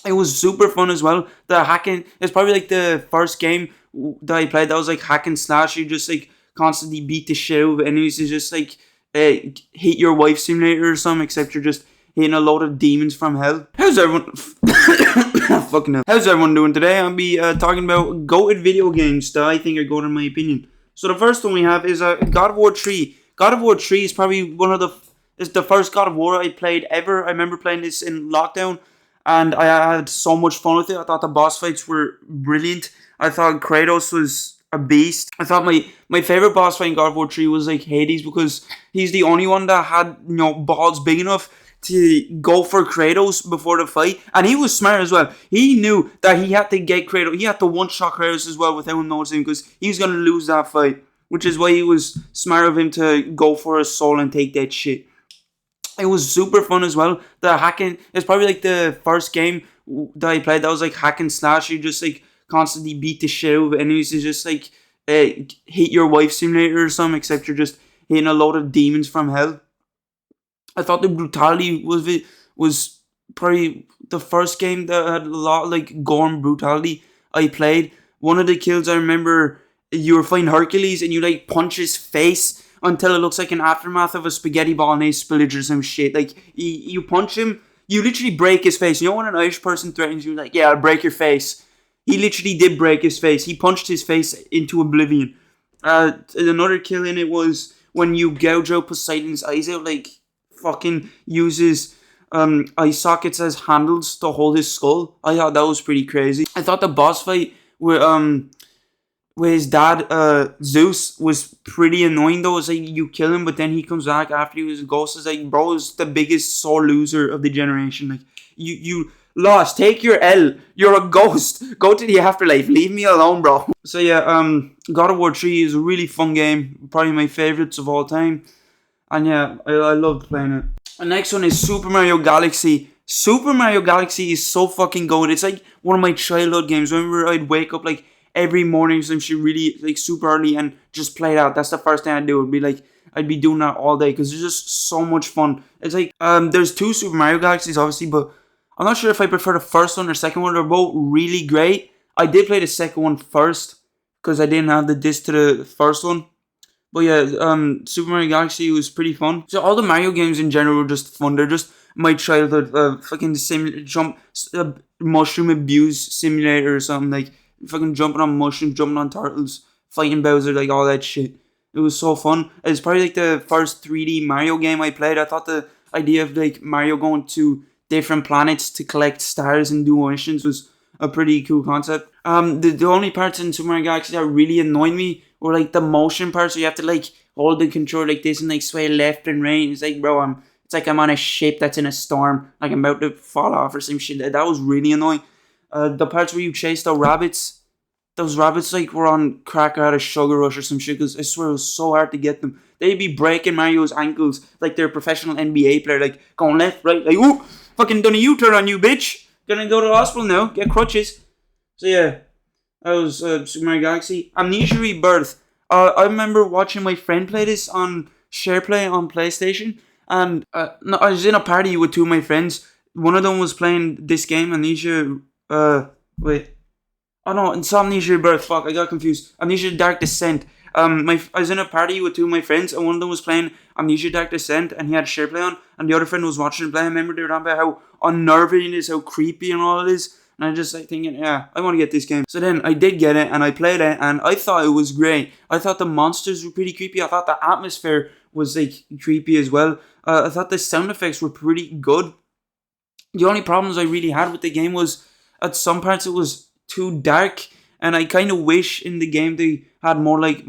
It was super fun as well. The hacking, it's probably like the first game that I played that was like hack and slash. You just like constantly beat the shit out of enemies. It's just like hit your wife simulator or something, except you're just hitting a load of demons from hell. How's everyone? Fucking hell. How's everyone doing today? I'll be talking about goated video games that I think are good in my opinion. So the first one we have is God of War 3. God of War 3 is probably is the first God of War I played ever. I remember playing this in lockdown, and I had so much fun with it. I thought the boss fights were brilliant. I thought Kratos was a beast. I thought my favorite boss fight in God of War 3 was like Hades, because he's the only one that had balls big enough to go for Kratos before the fight, and he was smart as well. He knew that he had to get Kratos. He had to one-shot Kratos as well without him noticing, because he was gonna lose that fight, which is why he was smart of him to go for his soul and take that shit. It was super fun as well. The hacking, it's probably like the first game that I played that was like hack and slash. You just like constantly beat the shit out of enemies. It's just like hit your wife simulator or something, except you're just hitting a load of demons from hell. I thought the brutality was probably the first game that had a lot of like gore and brutality I played. One of the kills I remember, you were fighting Hercules and you like punch his face until it looks like an aftermath of a spaghetti bolognese spillage or some shit. Like you punch him, you literally break his face. You know when an Irish person threatens you, like, yeah, I'll break your face. He literally did break his face. He punched his face into oblivion. Another kill in it was when you gouge out Poseidon's eyes out, like fucking uses eye sockets as handles to hold his skull. I thought that was pretty crazy. I thought the boss fight with his dad, Zeus, was pretty annoying though. It's like you kill him, but then he comes back after he was a ghost. It's like, bro is the biggest sore loser of the generation. Like, you lost. Take your L. You're a ghost. Go to the afterlife. Leave me alone, bro. So yeah, God of War 3 is a really fun game. Probably my favorites of all time. And yeah, I loved playing it. The next one is Super Mario Galaxy. Super Mario Galaxy is so fucking good. It's like one of my childhood games. I remember I'd wake up like every morning, some shit really like super early, and just play it out. That's the first thing I'd do. It'd be like I'd be doing that all day because it's just so much fun. It's like there's two Super Mario Galaxies obviously, but I'm not sure if I prefer the first one or second one. They're both really great. I did play the second one first because I didn't have the disc to the first one. But yeah, Super Mario Galaxy was pretty fun. So all the Mario games in general were just fun. They're just my childhood. Fucking mushroom abuse simulator or something, like fucking jumping on mushrooms, jumping on turtles, fighting Bowser, like all that shit. It was so fun. It's probably like the first 3D Mario game I played. I thought the idea of like Mario going to different planets to collect stars and do missions was a pretty cool concept. The only parts in Super Mario Galaxy that really annoyed me were like the motion parts. So you have to like hold the controller like this and like sway left and right. It's like, bro, it's like I'm on a ship that's in a storm, like I'm about to fall off or some shit. That was really annoying. The parts where you chase the rabbits, those rabbits like were on crack or had a sugar rush or some shit, because I swear it was so hard to get them. They'd be breaking Mario's ankles like they're a professional NBA player, like going left, right, like, ooh, fucking done a U-turn on you, bitch. Gonna go to the hospital now, get crutches. So yeah, that was Super Mario Galaxy. Amnesia Rebirth. I remember watching my friend play this on SharePlay on PlayStation, and no, I was in a party with two of my friends. One of them was playing this game, Amnesia. Wait. Oh no, it's Amnesia Rebirth. Fuck, I got confused. Amnesia Dark Descent. I was in a party with two of my friends, and one of them was playing Amnesia Dark Descent, and he had SharePlay on, and the other friend was watching him play. I remember they were talking about how unnerving it is, how creepy and all it is. And I just like thinking, yeah, I want to get this game. So then I did get it, and I played it, and I thought it was great. I thought the monsters were pretty creepy. I thought the atmosphere was like creepy as well. I thought the sound effects were pretty good. The only problems I really had with the game was at some parts it was too dark, and I kind of wish in the game they had more like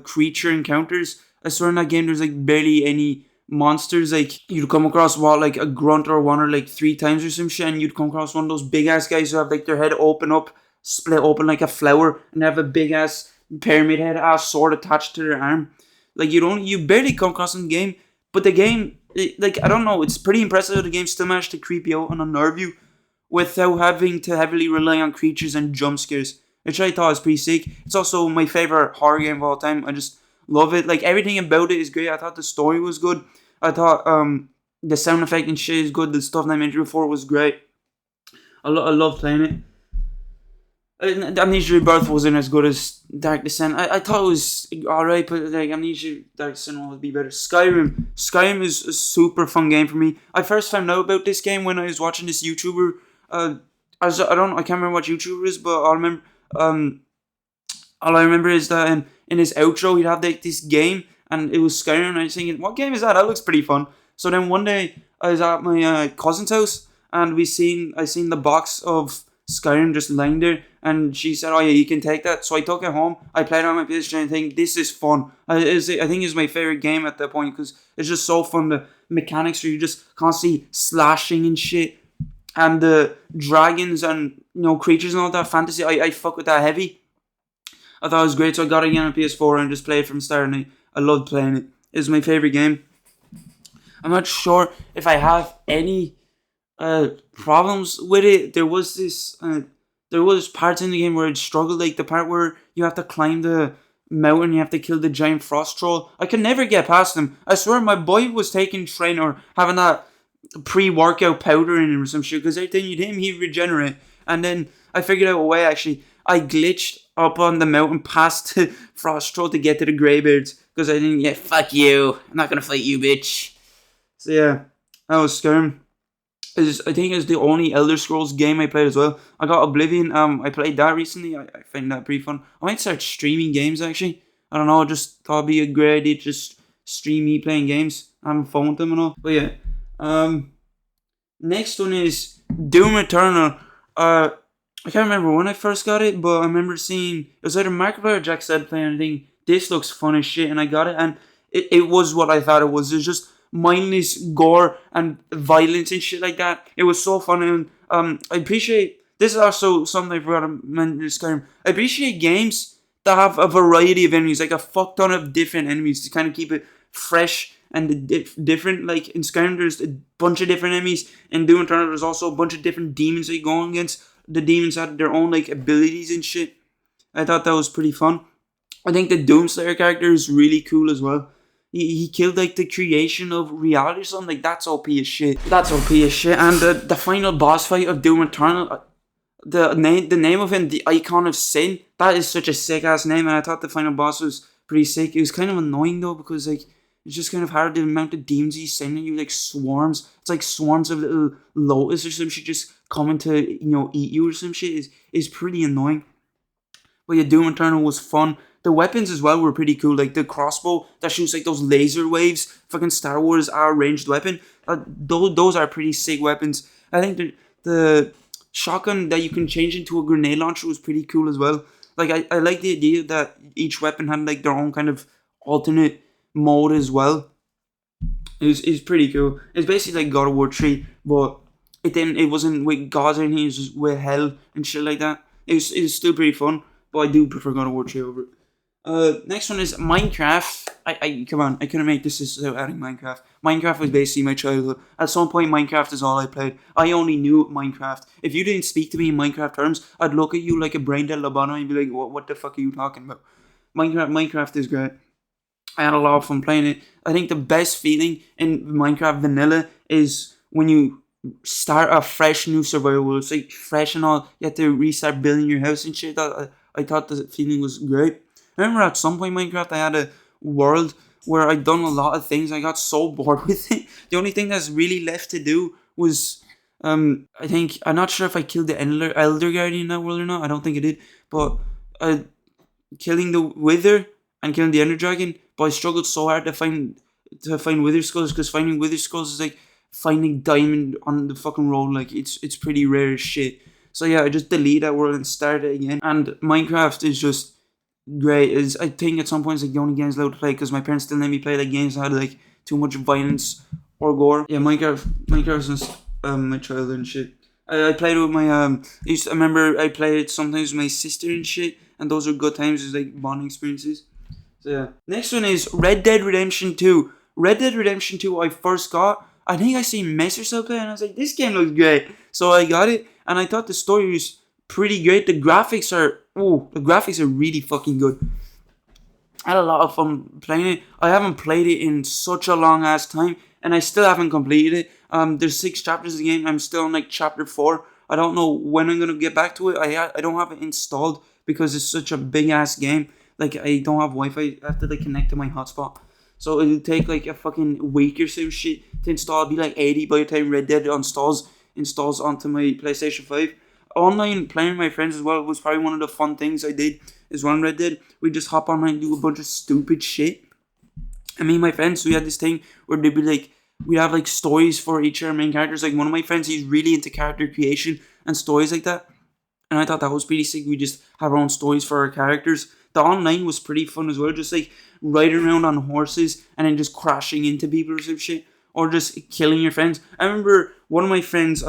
creature encounters. I swear in that game there's like barely any monsters. Like you'd come across like a grunt or one or like 3 times or some shit, and you'd come across one of those big ass guys who have like their head open up, split open like a flower, and have a big ass pyramid head ass sword attached to their arm. Like you barely come across in the game, but the game, like I don't know, it's pretty impressive how the game still managed to creep you out and unnerve you without having to heavily rely on creatures and jump scares, which I thought was pretty sick. It's also my favorite horror game of all time. I just love it. Like everything about it is great. I thought the story was good. I thought the sound effect and shit is good. The stuff that I mentioned before was great. I love playing it. Amnesia Rebirth wasn't as good as Dark Descent. I thought it was alright, but like Amnesia Dark Descent would be better. Skyrim is a super fun game for me. I first found out about this game when I was watching this YouTuber. I can't remember what YouTuber is, but um all I remember is that in his outro he'd have like this game, and it was Skyrim. And I was thinking, what game is that? That looks pretty fun. So then one day I was at my cousin's house, and I seen the box of Skyrim just lying there, and she said, "Oh yeah, you can take that." So I took it home. I played it on my PS3 and think this is fun. I think it's my favorite game at that point because it's just so fun. The mechanics where you just constantly slashing and shit, and the dragons and creatures and all that fantasy. I fuck with that heavy. I thought it was great, so I got it again on PS4 and just played it from the start, and I loved playing it. It's my favorite game. I'm not sure if I have any problems with it. There was parts in the game where it struggled, like the part where you have to climb the mountain, you have to kill the giant frost troll. I could never get past them. I swear my boy was taking train or having that pre-workout powder in him or some shit, because every time you'd hit him, he'd regenerate. And then I figured out a way, actually. I glitched up on the mountain past the frost troll to get to the greybeards, because I didn't, yeah, fuck you. I'm not gonna fight you, bitch. So yeah, that was Skyrim. I think it's the only Elder Scrolls game I played as well. I got Oblivion. I played that recently. I find that pretty fun. I might start streaming games actually. I don't know. I just thought it'd be a great idea to just stream me playing games, having fun with them and all. But yeah. Next one is Doom Eternal. I can't remember when I first got it, but I remember seeing it was either Markiplier or Jack said playing. I think this looks fun as shit, and I got it, and it was what I thought it was. It's just mindless gore and violence and shit like that. It was so fun, and I appreciate this is also something I forgot to mention this Skyrim. I appreciate games that have a variety of enemies, like a fuck ton of different enemies to kind of keep it fresh and different. Like in Skyrim, there's a bunch of different enemies. In Doom Eternal, there's also a bunch of different demons that you go against. The demons had their own like abilities and shit. I thought that was pretty fun. I think the Doomslayer character is really cool as well. He killed like the creation of reality or something. Like that's OP as shit. That's OP as shit. And the final boss fight of Doom Eternal, the name of him, the Icon of Sin, that is such a sick ass name. And I thought the final boss was pretty sick. It was kind of annoying though, because like it's just kind of hard, the amount of demons he's sending you, like swarms. It's like swarms of little lotus or some shit just coming to eat you or some shit is pretty annoying. But yeah, Doom Eternal was fun. The weapons as well were pretty cool, like the crossbow that shoots like those laser waves. Fucking Star Wars our ranged weapon. Those are pretty sick weapons. I think the shotgun that you can change into a grenade launcher was pretty cool as well. Like I like the idea that each weapon had like their own kind of alternate mode as well. It's pretty cool. It's basically like God of War 3, but it wasn't with gods or anything, it was just with hell and shit like that. It was still pretty fun, but I do prefer God of War 3 over it. Next one is Minecraft. I come on, I couldn't make this without adding Minecraft. Minecraft was basically my childhood. At some point, Minecraft is all I played. I only knew Minecraft. If you didn't speak to me in Minecraft terms, I'd look at you like a brain dead lobotomy and be like, what the fuck are you talking about? Minecraft is great. I had a lot of fun playing it. I think the best feeling in Minecraft Vanilla is when you start a fresh new survival. It's like fresh and all. You have to restart building your house and shit. I thought the feeling was great. I remember at some point in Minecraft I had a world where I'd done a lot of things. I got so bored with it. The only thing that's really left to do was I think, I'm not sure if I killed the Elder Guardian in that world or not. I don't think I did. But killing the Wither and killing the Ender Dragon, but I struggled so hard to find Wither Skulls, because finding Wither Skulls is like finding diamond on the fucking road. Like it's pretty rare as shit. So yeah, I just deleted that world and started it again. And Minecraft is just great. I think at some point it's like the only games allowed to play, because my parents still let me play like games that had like too much violence or gore. Yeah, Minecraft was my childhood and shit. I played it with my I remember I played it sometimes with my sister and shit, and those are good times. It's like bonding experiences. So yeah. Next one is Red Dead Redemption 2. Red Dead Redemption 2 I first got. I think I seen Messer play, and I was like, this game looks great. So I got it, and I thought the story was pretty great. The graphics are really fucking good. I had a lot of fun playing it. I haven't played it in such a long ass time, and I still haven't completed it. There's 6 chapters of the game. I'm still on like chapter 4. I don't know when I'm gonna get back to it. I don't have it installed because it's such a big ass game. Like I don't have Wi-Fi. I have to like connect to my hotspot. So it'll take like a fucking week or some shit to install. It'll be like 80 by the time Red Dead installs onto my PlayStation 5. Online playing with my friends as well was probably one of the fun things I did. Is one Red Dead. We just hop online and do a bunch of stupid shit. I mean, my friends, we had this thing where they'd be like, we'd have like stories for each of our main characters. Like one of my friends, he's really into character creation and stories like that. And I thought that was pretty sick. We just have our own stories for our characters. The online was pretty fun as well. Just like riding around on horses and then just crashing into people or some shit. Or just killing your friends. I remember one of my friends,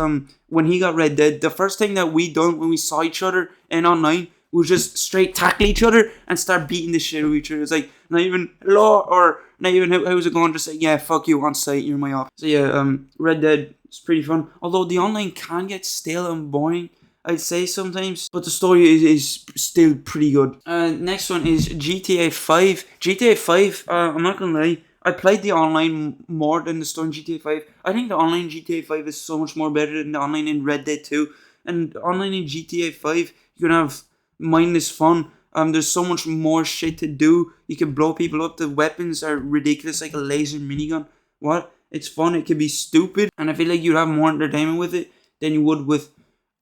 when he got Red Dead, the first thing that we done when we saw each other in online was just straight tackle each other and start beating the shit out of each other. It's like, not even hello or not even how's it going, just like, yeah, fuck you, on site, you're my off. So yeah, Red Dead is pretty fun. Although the online can get stale and boring, I'd say sometimes, but the story is still pretty good. Next one is GTA 5. GTA 5, I'm not gonna lie, I played the online more than the story in GTA 5. I think the online GTA 5 is so much more better than the online in Red Dead 2. And online in GTA 5, you can have mindless fun. There's so much more shit to do. You can blow people up. The weapons are ridiculous, like a laser minigun. What? It's fun. It can be stupid, and I feel like you'd have more entertainment with it than you would with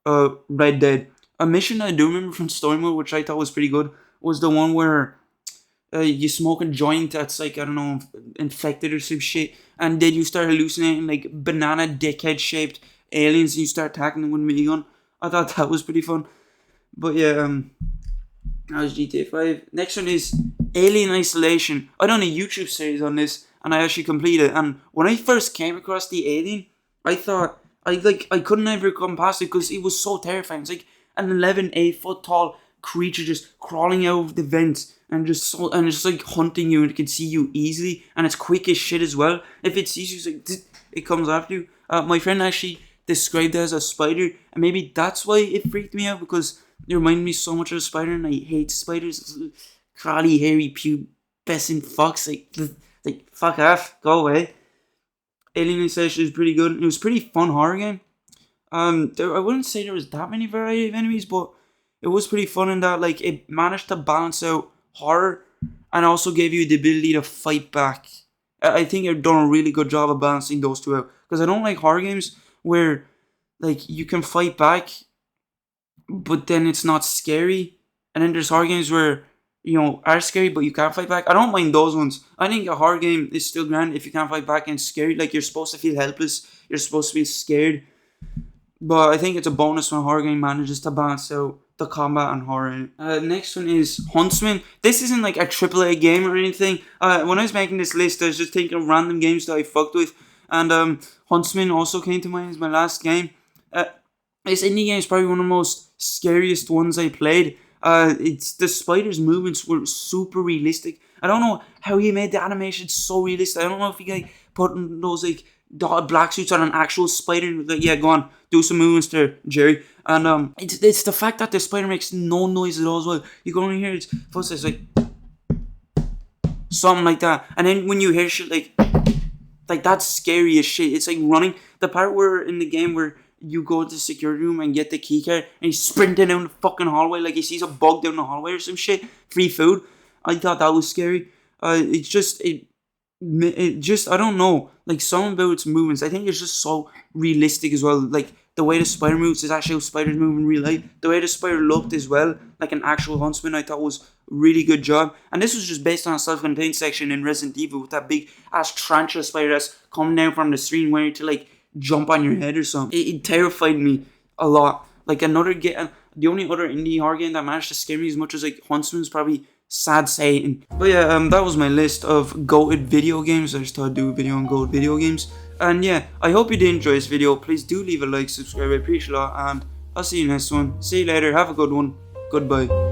Red Dead. A mission I do remember from story mode, which I thought was pretty good, was the one where you smoke a joint that's like, I don't know, infected or some shit, and then you start hallucinating like banana dickhead shaped aliens, and you start attacking them with a minigun. I thought that was pretty fun. But yeah, that was GTA 5. Next one is Alien Isolation. I done a YouTube series on this, and I actually completed it. And when I first came across the alien, I thought I couldn't ever come past it because it was so terrifying. It's like an 8 foot tall creature just crawling out of the vents and just like hunting you, and it can see you easily, and it's quick as shit as well. If it sees you, it's like it comes after you. My friend actually described it as a spider, and maybe that's why it freaked me out, because it reminded me so much of a spider, and I hate spiders. Crawly, hairy, pubescent fucks. Like fuck off, go away. Alien Isolation is pretty good. It was a pretty fun horror game. I wouldn't say there was that many variety of enemies, but it was pretty fun in that like it managed to balance out horror and also gave you the ability to fight back. I think they've done a really good job of balancing those two out, because I don't like horror games where like you can fight back but then it's not scary, and then there's horror games where are scary but you can't fight back. I don't mind those ones. I think a horror game is still grand if you can't fight back and it's scary. Like you're supposed to feel helpless, you're supposed to be scared, but I think it's a bonus when a horror game manages to balance out the combat and horror. Next one is Huntsman. This isn't like a AAA game or anything. When I was making this list, I was just thinking of random games that I fucked with, and Huntsman also came to mind as my last game. This indie game is probably one of the most scariest ones I played. It's the spider's movements were super realistic. I don't know how he made the animation so realistic. I don't know if he like put those like dotted black suits on an actual spider. Like, yeah, go on, do some movements there, Jerry. And it's the fact that the spider makes no noise at all as well. You can only hear its footsteps, like something like that. And then when you hear shit like that's scary as shit. It's like running. The part where in the game where you go to the security room and get the key card, and he's sprinting down the fucking hallway like he sees a bug down the hallway or some shit. Free food. I thought that was scary. It just I don't know. Like something about its movements, I think it's just so realistic as well. Like the way the spider moves is actually how spiders move in real life. The way the spider looked as well, like an actual huntsman, I thought was a really good job. And this was just based on a self-contained section in Resident Evil with that big ass tarantula spider that's coming down from the screen waiting to like jump on your head or something. It terrified me a lot. Like another game, the only other indie horror game that managed to scare me as much as like Huntsman's probably Sad Satan. But yeah, that was my list of GOATED video games. I just thought I'd do a video on GOATED video games. And yeah, I hope you did enjoy this video. Please do leave a like, subscribe, I appreciate it a lot, and I'll see you next one. See you later, have a good one. Goodbye.